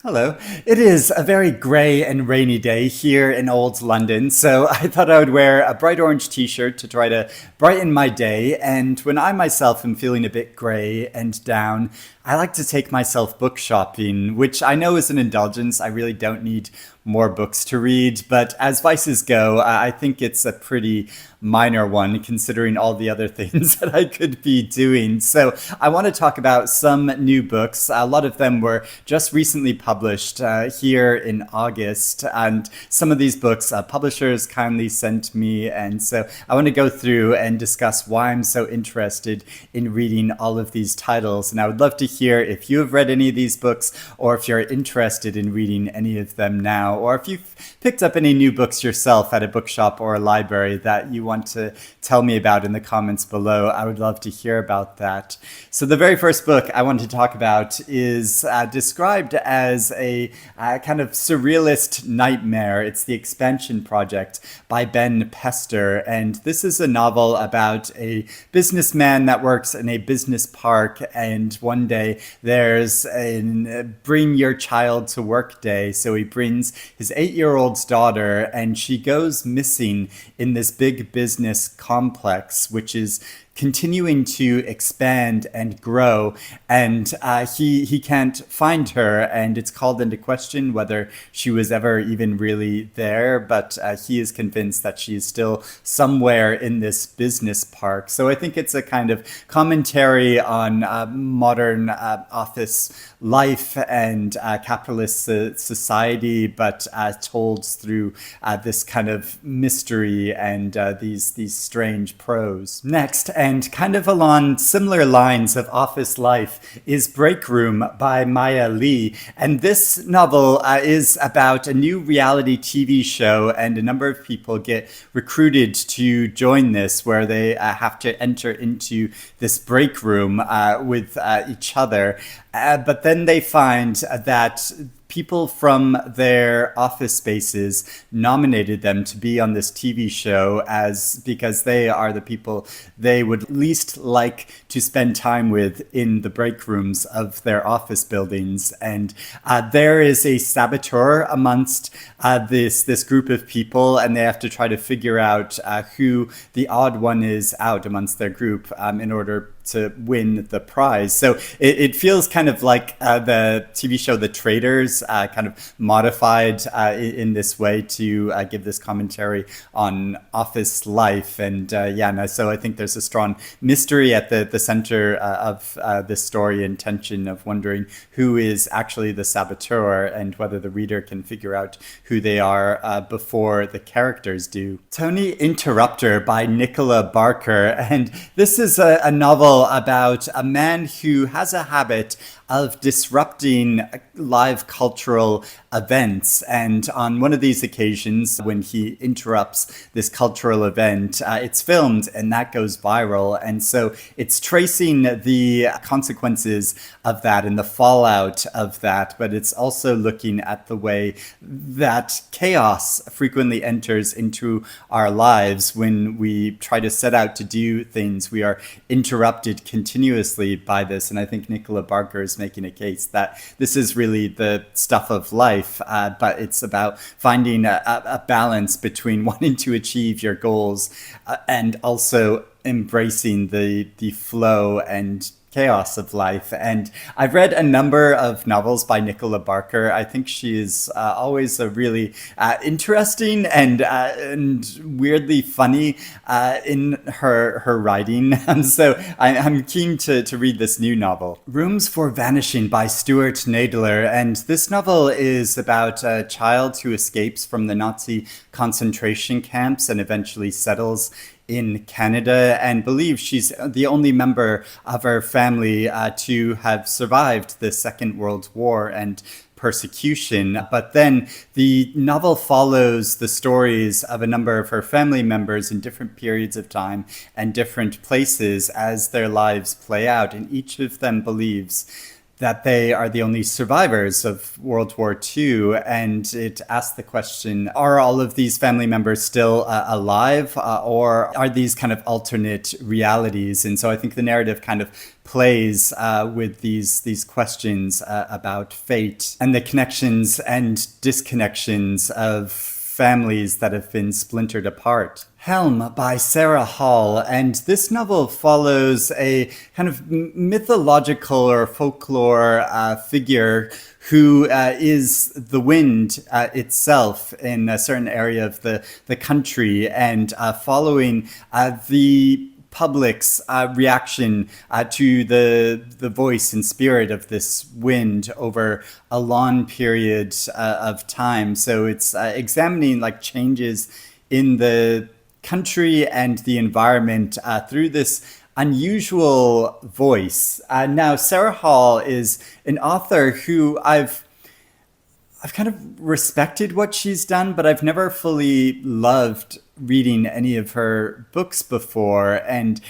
Hello. It is a very grey and rainy day here in old London, so I thought I would wear a bright orange t-shirt to try to brighten my day. And when I myself am feeling a bit grey and down, I like to take myself book shopping, which I know is an indulgence. I really don't need more books to read, but as vices go, I think it's a pretty minor one considering all the other things that I could be doing. So I want to talk about some new books. A lot of them were just recently published here in August, and some of these books publishers kindly sent me, and so I want to go through and discuss why I'm so interested in reading all of these titles. And I would love to hear if you have read any of these books, or if you're interested in reading any of them now, or if you've picked up any new books yourself at a bookshop or a library that you want to tell me about in the comments below. I would love to hear about that. So the very first book I want to talk about is described as a kind of surrealist nightmare. It's The Expansion Project by Ben Pester, and this is a novel about a businessman that works in a business park, and one day there's a bring your child to work day. So he brings his 8-year-old daughter, and she goes missing in this big business complex, which is continuing to expand and grow, and he can't find her, and it's called into question whether she was ever even really there, but he is convinced that she is still somewhere in this business park. So I think it's a kind of commentary on modern office life and capitalist society, but told through this kind of mystery and these strange prose. Next, and kind of along similar lines of office life, is Break Room by Miye. And this novel is about a new reality TV show, and a number of people get recruited to join this, where they have to enter into this break room with each other. But then they find that people from their office spaces nominated them to be on this TV show because they are the people they would least like to spend time with in the break rooms of their office buildings. And there is a saboteur amongst this group of people, and they have to try to figure out who the odd one is out amongst their group in order to win the prize. So it feels kind of like the TV show The Traitors, kind of modified in this way to give this commentary on office life. And so I think there's a strong mystery at the center of this story, and tension of wondering who is actually the saboteur and whether the reader can figure out who they are before the characters do. TonyInterruptor by Nicola Barker. And this is a novel about a man who has a habit of disrupting live cultural events. And on one of these occasions, when he interrupts this cultural event, it's filmed, and that goes viral. And so it's tracing the consequences of that and the fallout of that, but it's also looking at the way that chaos frequently enters into our lives when we try to set out to do things. We are interrupted continuously by this, and I think Nicola Barker is making a case that this is really the stuff of life, but it's about finding a balance between wanting to achieve your goals and also embracing the flow and chaos of life. And I've read a number of novels by Nicola Barker. I think she is always a really interesting and weirdly funny in her writing. And so I'm keen to read this new novel. Rooms for Vanishing by Stuart Nadler. And this novel is about a child who escapes from the Nazi concentration camps and eventually settles in Canada, and believes she's the only member of her family to have survived the Second World War and persecution. But then the novel follows the stories of a number of her family members in different periods of time and different places as their lives play out, and each of them believes that they are the only survivors of World War II. And it asks the question, are all of these family members still alive, or are these kind of alternate realities? And so I think the narrative kind of plays with these questions about fate and the connections and disconnections of families that have been splintered apart. Helm by Sarah Hall, and this novel follows a kind of mythological or folklore figure who is the wind itself in a certain area of the country, and following the public's reaction to the voice and spirit of this wind over a long period of time. So it's examining like changes in the country and the environment through this unusual voice. Now, Sarah Hall is an author who I've kind of respected what she's done, but I've never fully loved reading any of her books before. And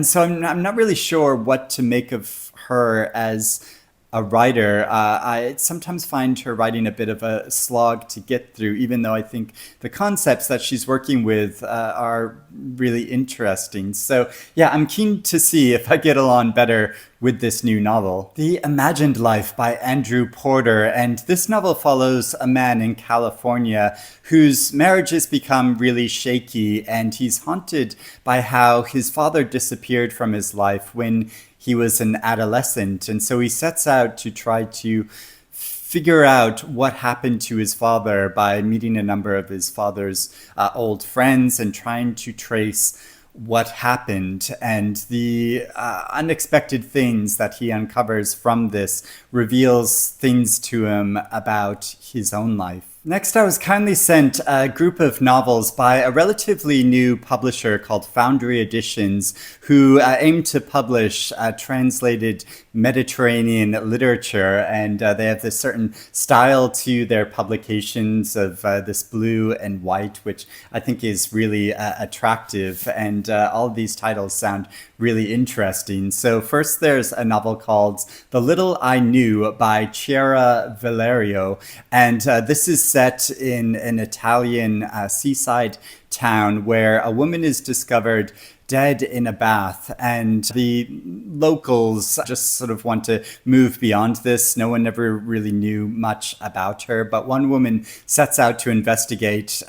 so I'm not really sure what to make of her as a writer. I sometimes find her writing a bit of a slog to get through, even though I think the concepts that she's working with are really interesting. So yeah, I'm keen to see if I get along better with this new novel. The Imagined Life by Andrew Porter, and this novel follows a man in California whose marriage has become really shaky, and he's haunted by how his father disappeared from his life when he was an adolescent. And so he sets out to try to figure out what happened to his father by meeting a number of his father's old friends and trying to trace what happened. And the unexpected things that he uncovers from this reveals things to him about his own life. Next, I was kindly sent a group of novels by a relatively new publisher called Foundry Editions, who aim to publish translated Mediterranean literature. And they have this certain style to their publications of this blue and white, which I think is really attractive. And all of these titles sound really interesting. So first, there's a novel called The Little I Knew by Chiara Valerio. And this is set in an Italian seaside town where a woman is discovered dead in a bath, and the locals just sort of want to move beyond this. No one ever really knew much about her, but one woman sets out to investigate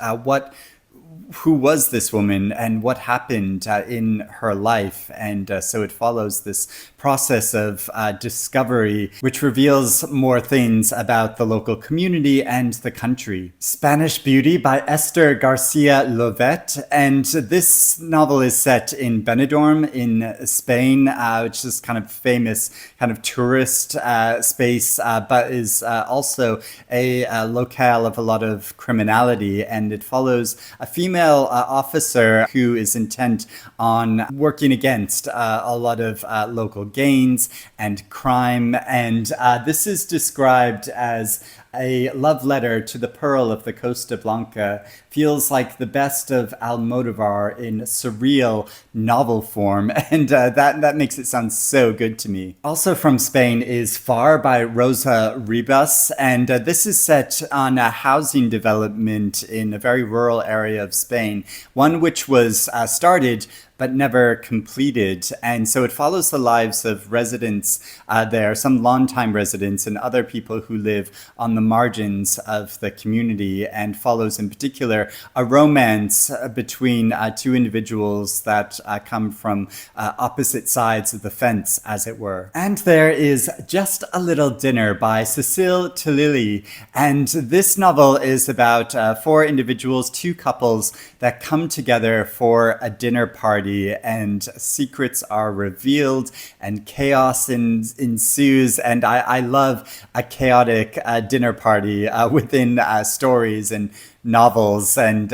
who was this woman and what happened in her life. And so it follows this process of discovery, which reveals more things about the local community and the country. Spanish Beauty by Esther Garcia Llovet. And this novel is set in Benidorm in Spain, which is kind of famous kind of tourist space, but is also a locale of a lot of criminality. And it follows a female officer who is intent on working against a lot of local gangs and crime. And this is described as a love letter to the Pearl of the Costa Blanca. Feels like the best of Almodovar in surreal novel form, and that makes it sound so good to me. Also from Spain is Far by Rosa Ribas, and this is set on a housing development in a very rural area of Spain, one which was started but never completed. And so it follows the lives of residents there, some longtime residents and other people who live on the margins of the community, and follows in particular a romance between two individuals that come from opposite sides of the fence, as it were. And there is Just a Little Dinner by Cecile Tlili. And this novel is about four individuals, two couples that come together for a dinner party, and secrets are revealed and chaos ensues. And I love a chaotic dinner party within stories and novels. And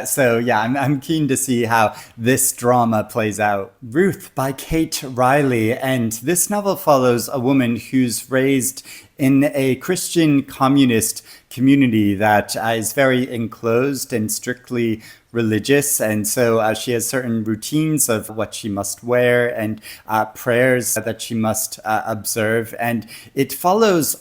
so yeah, I'm keen to see how this drama plays out. Ruth by Kate Riley. And this novel follows a woman who's raised in a Christian communist community that is very enclosed and strictly religious, and so she has certain routines of what she must wear and prayers that she must observe, and it follows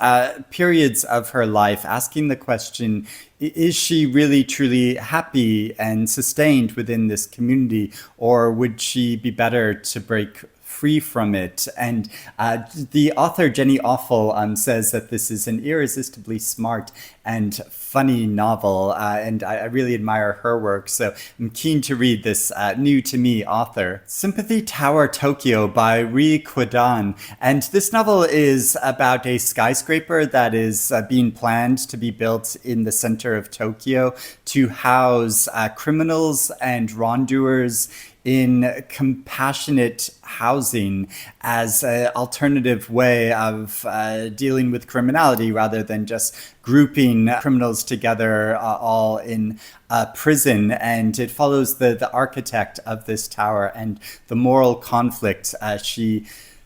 periods of her life asking the question, is she really truly happy and sustained within this community, or would she be better to break free from it? And the author Jenny Offal says that this is an irresistibly smart and funny novel, and I really admire her work, so I'm keen to read this new to me author. Sympathy Tower Tokyo by Qudan, and this novel is about a skyscraper that is being planned to be built in the center of Tokyo to house criminals and wrongdoers in compassionate housing as an alternative way of dealing with criminality rather than just grouping criminals together all in a prison. And it follows the architect of this tower and the moral conflict she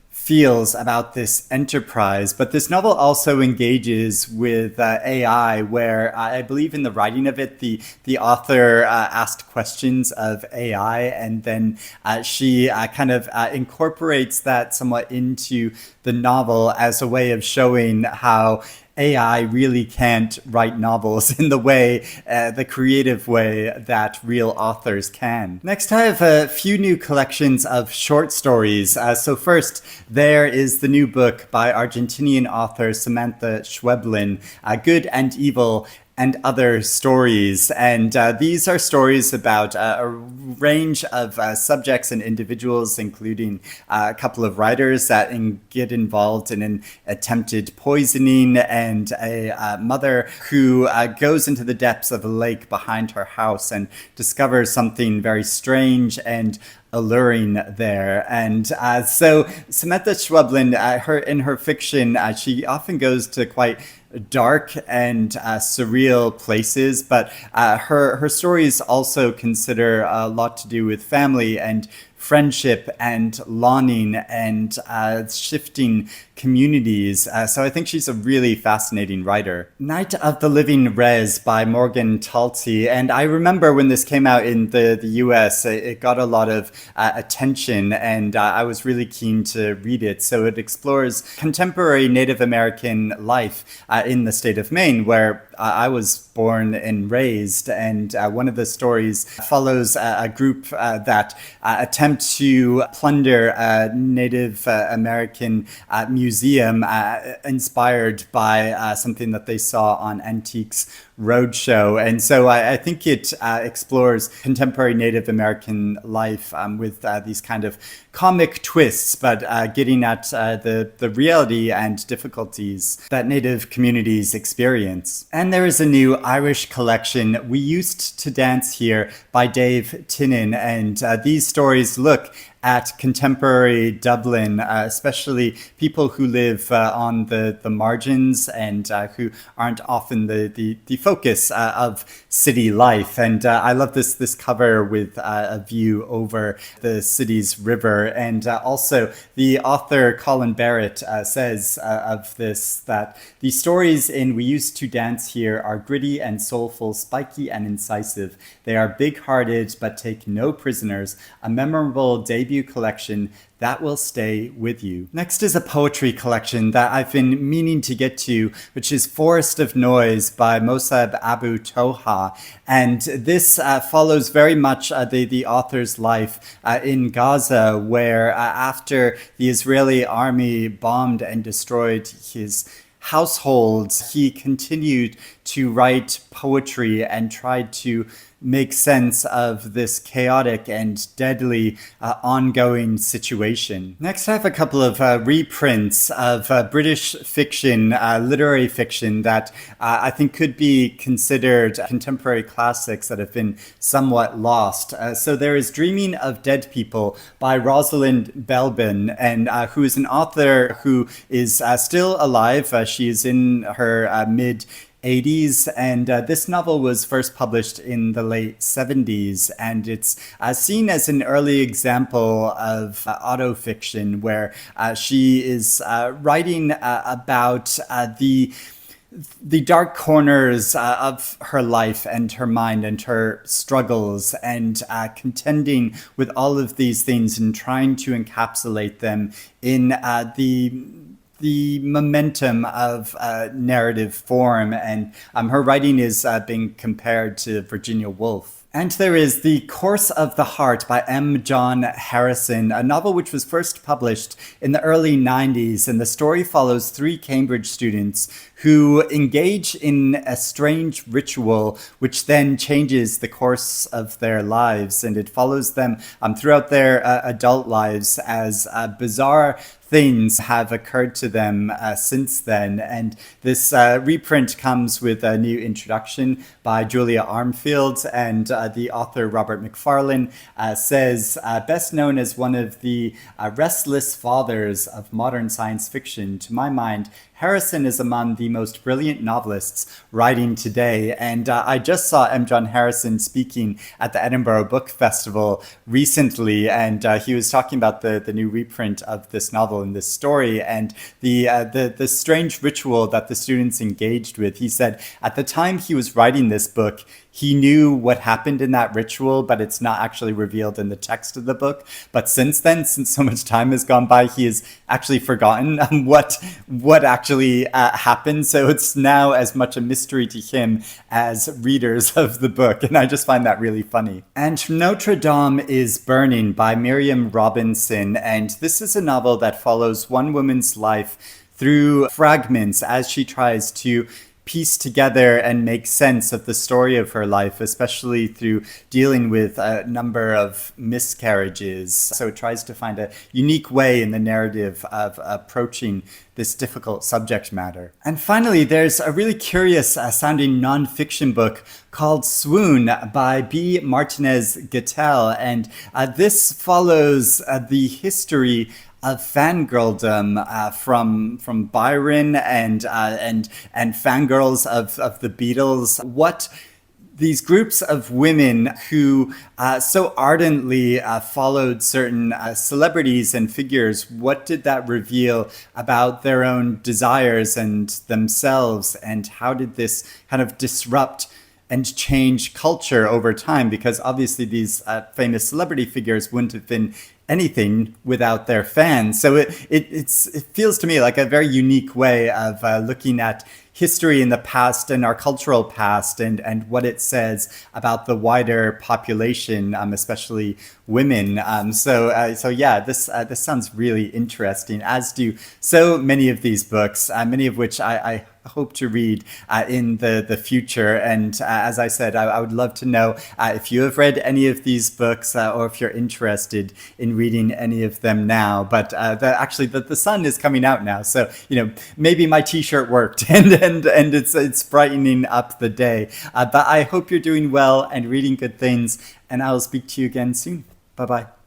feels about this enterprise. But this novel also engages with AI, where I believe in the writing of it, the author asked questions of AI, and then she kind of incorporates that somewhat into the novel as a way of showing how AI really can't write novels in the way, the creative way that real authors can. Next, I have a few new collections of short stories. So first, there is the new book by Argentinian author Samanta Schweblin, Good and Evil and Other Stories. And these are stories about a range of subjects and individuals, including a couple of writers that get involved in an attempted poisoning, and a mother who goes into the depths of a lake behind her house and discovers something very strange and alluring there. And so Samantha Schweblin, in her fiction, she often goes to quite dark and surreal places, but her stories also consider a lot to do with family and friendship and longing and shifting communities. So I think she's a really fascinating writer. Night of the Living Rez by Morgan Talty. And I remember when this came out in the US, it got a lot of attention, and I was really keen to read it. So it explores contemporary Native American life in the state of Maine, where I was born and raised. And one of the stories follows a group that attempt to plunder a Native American museum inspired by something that they saw on Antiques Roadshow. And so I think it explores contemporary Native American life with these kind of comic twists, but getting at the reality and difficulties that Native communities experience. And there is a new Irish collection, We Used to Dance Here by Dave Tynan, and these stories look at contemporary Dublin, especially people who live on the margins and who aren't often the focus of city life. And I love this cover with a view over the city's river. And also the author Colin Barrett says of this that the stories in We Used to Dance Here are gritty and soulful, spiky and incisive. They are big-hearted but take no prisoners, a memorable debut collection that will stay with you. Next is a poetry collection that I've been meaning to get to, which is Forest of Noise by Mosab Abu Toha. And this follows very much the author's life in Gaza, where after the Israeli army bombed and destroyed his household, he continued to write poetry and tried to make sense of this chaotic and deadly ongoing situation. Next, I have a couple of reprints of British fiction, literary fiction that I think could be considered contemporary classics that have been somewhat lost. So there is Dreaming of Dead People by Rosalind Belben, and who is an author who is still alive. She is in her mid 80s, and this novel was first published in the late 70s, and it's seen as an early example of autofiction, where she is writing about the the dark corners of her life and her mind and her struggles, and contending with all of these things and trying to encapsulate them in the momentum of narrative form. And her writing is being compared to Virginia Woolf. And there is The Course of the Heart by M. John Harrison, a novel which was first published in the early 90s. And the story follows 3 Cambridge students who engage in a strange ritual which then changes the course of their lives. And it follows them throughout their adult lives as bizarre things have occurred to them since then. And this reprint comes with a new introduction by Julia Armfield, and the author Robert Macfarlane says, best known as one of the restless fathers of modern science fiction, to my mind, Harrison is among the most brilliant novelists writing today. And I just saw M. John Harrison speaking at the Edinburgh Book Festival recently, and he was talking about the new reprint of this novel and this story, and the strange ritual that the students engaged with. He said at the time he was writing this book, he knew what happened in that ritual, but it's not actually revealed in the text of the book. But since then, since so much time has gone by, he has actually forgotten what actually happened. So it's now as much a mystery to him as readers of the book. And I just find that really funny. And Notre Dame is Burning by Miriam Robinson. And this is a novel that follows one woman's life through fragments as she tries to piece together and make sense of the story of her life, especially through dealing with a number of miscarriages. So it tries to find a unique way in the narrative of approaching this difficult subject matter. And finally, there's a really curious sounding nonfiction book called Swoon by Bea Martinez-Gatell. And this follows the history of fangirldom from Byron and fangirls of the Beatles. What these groups of women who so ardently followed certain celebrities and figures, what did that reveal about their own desires and themselves? And how did this kind of disrupt and change culture over time? Because obviously these famous celebrity figures wouldn't have been anything without their fans. So it feels to me like a very unique way of looking at history in the past and our cultural past, and what it says about the wider population, especially women. So yeah, this sounds really interesting, as do so many of these books, many of which I hope to read in the future. And as I said, I would love to know if you have read any of these books or if you're interested in reading any of them now. But the sun is coming out now, so maybe my t-shirt worked and it's brightening up the day. But I hope you're doing well and reading good things, and I'll speak to you again soon. Bye-bye.